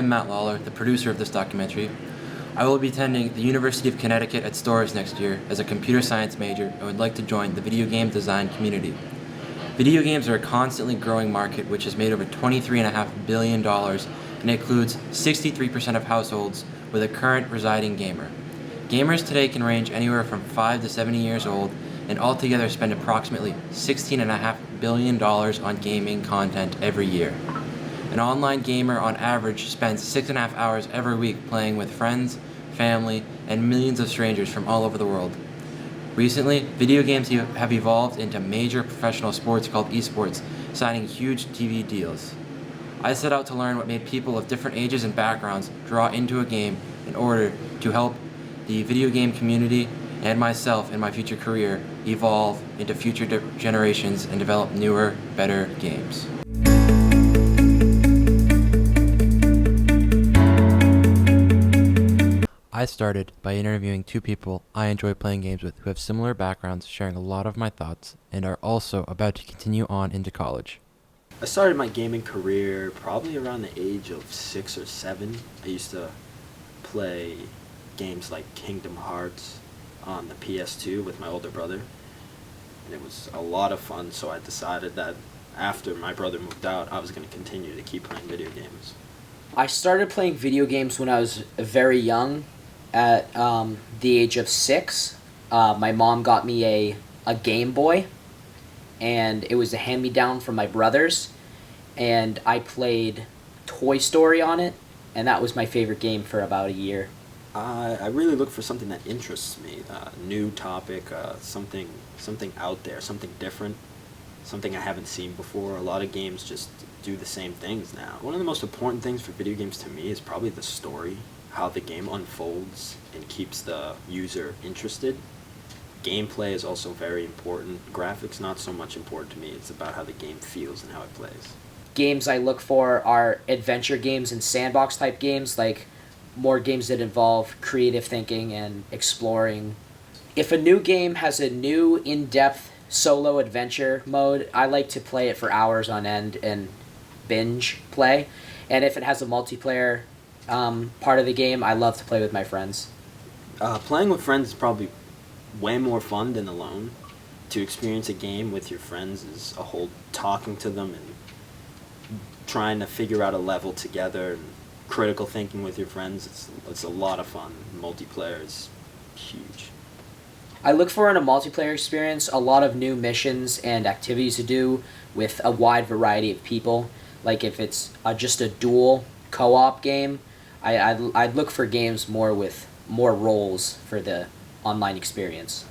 am Matt Lawler, the producer of this documentary. I will be attending the University of Connecticut at Storrs next year as a computer science major and would like to join the video game design community. Video games are a constantly growing market which has made over $23.5 billion and includes 63% of households with a current residing gamer. Gamers today can range anywhere from 5 to 70 years old and altogether spend approximately $16.5 billion on gaming content every year. An online gamer on average spends 6.5 hours every week playing with friends, family, and millions of strangers from all over the world. Recently, video games have evolved into major professional sports called esports, signing huge TV deals. I set out to learn what made people of different ages and backgrounds draw into a game in order to help the video game community and myself in my future career evolve into future generations and develop newer, better games. I started by interviewing two people I enjoy playing games with who have similar backgrounds, sharing a lot of my thoughts, and are also about to continue on into college. I started my gaming career probably around the age of 6 or 7. I used to play games like Kingdom Hearts on the PS2 with my older brother. And it was a lot of fun, so I decided that after my brother moved out, I was going to continue to keep playing video games. I started playing video games when I was very young, at the age of 6. My mom got me a Game Boy, and it was a hand-me-down from my brothers, and I played Toy Story on it, and that was my favorite game for about a year. I really look for something that interests me, new topic, something out there, something different, something I haven't seen before. A lot of games just do the same things now. One of the most important things for video games to me is probably the story, how the game unfolds and keeps the user interested. Gameplay is also very important. Graphics not so much important to me. It's about how the game feels and how it plays. Games I look for are adventure games and sandbox type games, like more games that involve creative thinking and exploring. If a new game has a new in-depth solo adventure mode, I like to play it for hours on end and binge play. And if it has a multiplayer part of the game, I love to play with my friends. Playing with friends is probably way more fun than alone. To experience a game with your friends is a whole talking to them and trying to figure out a level together and critical thinking with your friends. It's a lot of fun. Multiplayer is huge. I look for in a multiplayer experience a lot of new missions and activities to do with a wide variety of people. Like if it's just a dual co-op game, I'd look for games more with more roles for the online experience.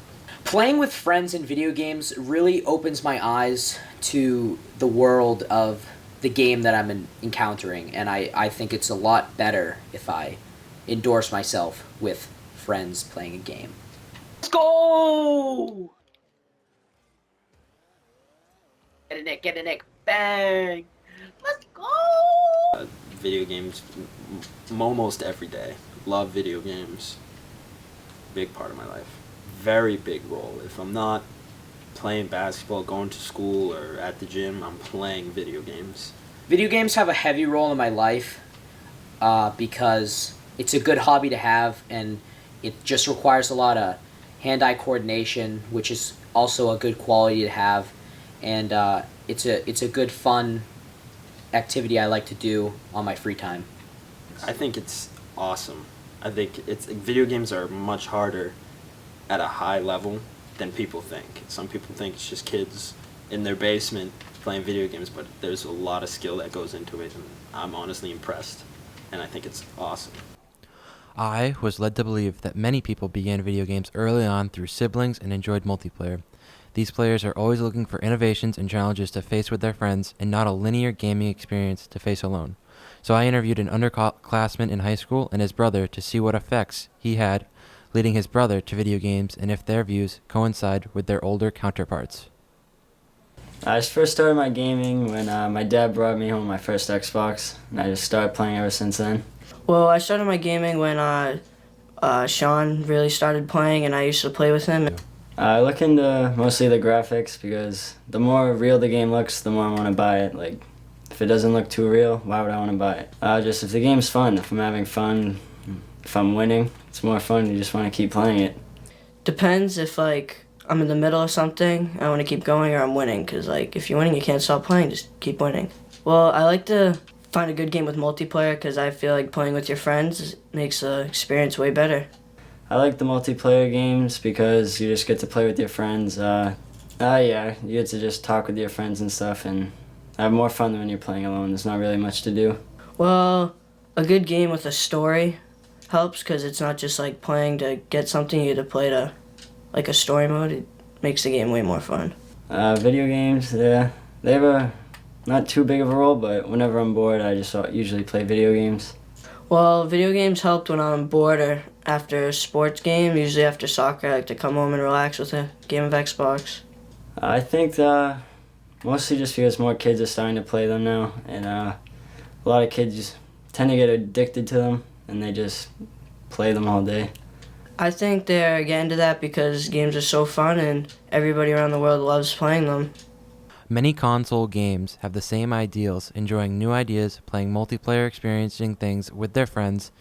Playing with friends in video games really opens my eyes to the world of the game that I'm encountering, and I think it's a lot better if I endorse myself with friends playing a game. Let's go! Get a Nick, bang! Let's go! Video games almost every day. Love video games. Big part of my life. Very big role. If I'm not playing basketball, going to school, or at the gym, I'm playing video games. Video games have a heavy role in my life because it's a good hobby to have, and it just requires a lot of hand-eye coordination, which is also a good quality to have, and it's a good fun activity I like to do on my free time. I think it's awesome. I think video games are much harder at a high level than people think. Some people think it's just kids in their basement playing video games, but there's a lot of skill that goes into it, and I'm honestly impressed, and I think it's awesome. I was led to believe that many people began video games early on through siblings and enjoyed multiplayer. These players are always looking for innovations and challenges to face with their friends and not a linear gaming experience to face alone. So I interviewed an underclassman in high school and his brother to see what effects he had leading his brother to video games and if their views coincide with their older counterparts. I first started my gaming when my dad brought me home my first Xbox, and I just started playing ever since then. Well, I started my gaming when Sean really started playing, and I used to play with him. I look into mostly the graphics because the more real the game looks, the more I want to buy it. Like, if If it doesn't look too real, why would I want to buy it? Just if the game's fun, if I'm having fun, if I'm winning, it's more fun. You just want to keep playing it. Depends if like I'm in the middle of something, I want to keep going, or I'm winning. Cause like if you're winning, you can't stop playing. Just keep winning. Well, I like to find a good game with multiplayer because I feel like playing with your friends makes the experience way better. I like the multiplayer games because you just get to play with your friends. Yeah, you get to just talk with your friends and stuff, and have more fun than when you're playing alone. There's not really much to do. Well, a good game with a story helps because it's not just like playing to get something. You get to play to like a story mode. It makes the game way more fun. Video games, yeah, they have a not too big of a role, but whenever I'm bored, I just usually play video games. Well, video games helped when I'm bored or after a sports game. Usually after soccer, I like to come home and relax with a game of Xbox. I think mostly just because more kids are starting to play them now, and a lot of kids just tend to get addicted to them, and they just play them all day. I think they're getting to that because games are so fun and everybody around the world loves playing them. Many console games have the same ideals, enjoying new ideas, playing multiplayer, experiencing things with their friends,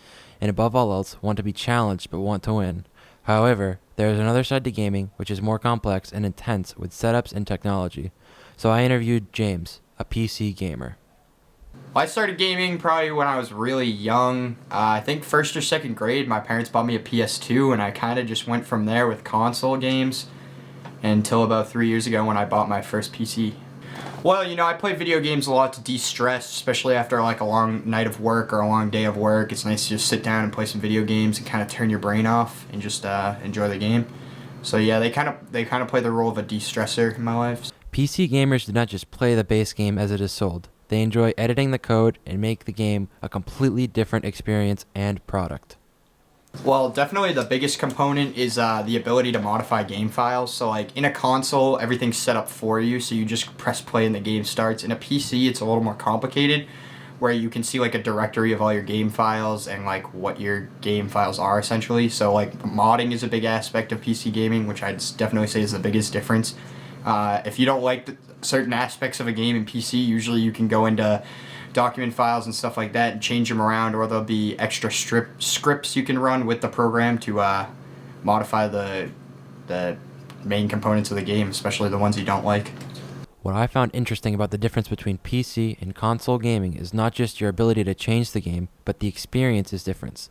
and above all else, want to be challenged but want to win. However, there is another side to gaming which is more complex and intense with setups and technology. So I interviewed James, a PC gamer. I started gaming probably when I was really young. I think first or second grade, my parents bought me a PS2, and I kind of just went from there with console games until about 3 years ago when I bought my first PC. Well, I play video games a lot to de-stress, especially after like a long night of work or a long day of work. It's nice to just sit down and play some video games and kind of turn your brain off and just enjoy the game. So yeah, they kind of play the role of a de-stressor in my life. PC gamers do not just play the base game as it is sold. They enjoy editing the code and make the game a completely different experience and product. Well, definitely the biggest component is the ability to modify game files. So like in a console, everything's set up for you, so you just press play and the game starts. In a PC, it's a little more complicated, where you can see like a directory of all your game files and like what your game files are essentially. So like modding is a big aspect of PC gaming, which I'd definitely say is the biggest difference. If you don't like certain aspects of a game in PC, usually you can go into document files and stuff like that and change them around, or there'll be extra scripts you can run with the program to modify the main components of the game, especially the ones you don't like. What I found interesting about the difference between PC and console gaming is not just your ability to change the game, but the experience is different.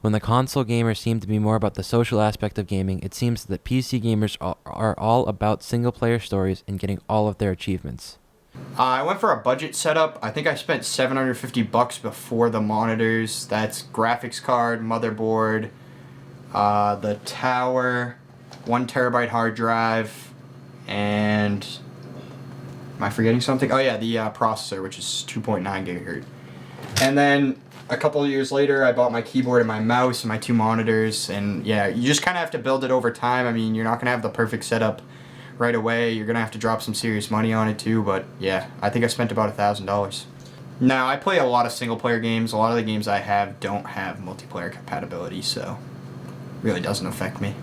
When the console gamers seem to be more about the social aspect of gaming, it seems that PC gamers are all about single-player stories and getting all of their achievements. I went for a budget setup. I think I spent $750 before the monitors. That's graphics card, motherboard, the tower, 1 terabyte hard drive, and am I forgetting something? Oh yeah, the processor, which is 2.9 gigahertz. And then a couple of years later, I bought my keyboard and my mouse and my 2 monitors. And yeah, you just kind of have to build it over time. I mean, you're not going to have the perfect setup right away. You're going to have to drop some serious money on it too. But yeah, I think I spent about $1,000. Now, I play a lot of single-player games. A lot of the games I have don't have multiplayer compatibility, so it really doesn't affect me.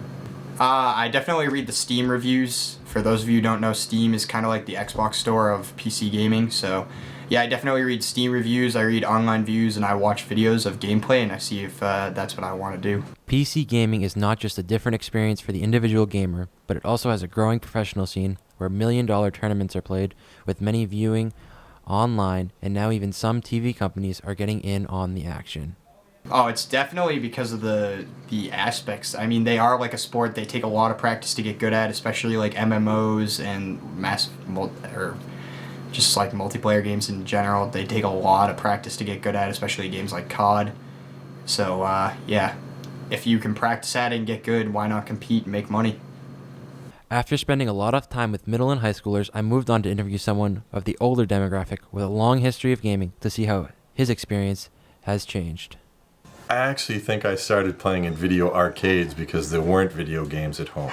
I definitely read the Steam reviews. For those of you who don't know, Steam is kind of like the Xbox store of PC gaming. So yeah, I definitely read Steam reviews, I read online views, and I watch videos of gameplay, and I see if that's what I want to do. PC gaming is not just a different experience for the individual gamer, but it also has a growing professional scene where $1 million tournaments are played, with many viewing online, and now even some TV companies are getting in on the action. Oh, it's definitely because of the aspects. I mean, they are like a sport. They take a lot of practice to get good at, especially like MMOs and just like multiplayer games in general. They take a lot of practice to get good at, especially games like COD. So yeah, if you can practice at it and get good, why not compete and make money? After spending a lot of time with middle and high schoolers, I moved on to interview someone of the older demographic with a long history of gaming to see how his experience has changed. I actually think I started playing in video arcades because there weren't video games at home.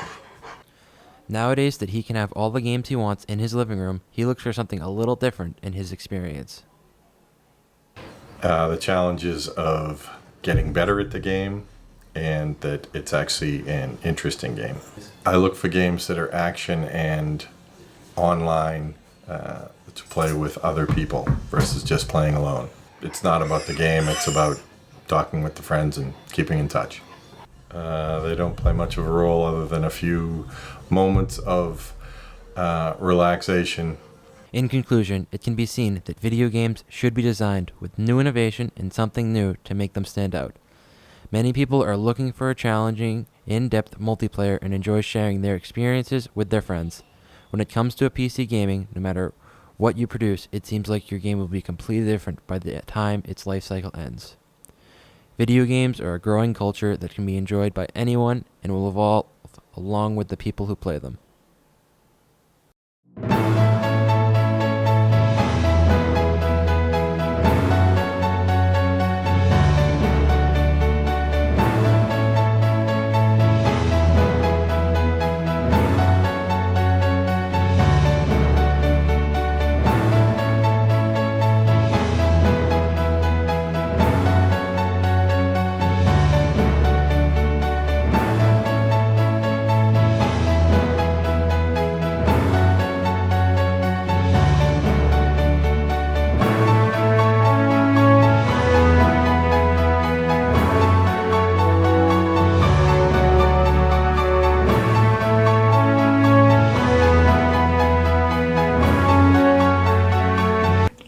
Nowadays that he can have all the games he wants in his living room, he looks for something a little different in his experience. The challenges of getting better at the game and that it's actually an interesting game. I look for games that are action and online to play with other people versus just playing alone. It's not about the game, it's about talking with the friends and keeping in touch. They don't play much of a role other than a few moments of relaxation. In conclusion, it can be seen that video games should be designed with new innovation and something new to make them stand out. Many people are looking for a challenging, in-depth multiplayer and enjoy sharing their experiences with their friends. When it comes to a PC gaming, no matter what you produce, it seems like your game will be completely different by the time its life cycle ends. Video games are a growing culture that can be enjoyed by anyone and will evolve along with the people who play them.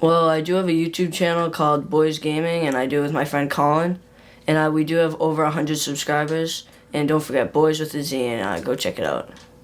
Well, I do have a YouTube channel called Boys Gaming, and I do it with my friend Colin. And we do have over 100 subscribers. And don't forget, Boys with a Z, and go check it out.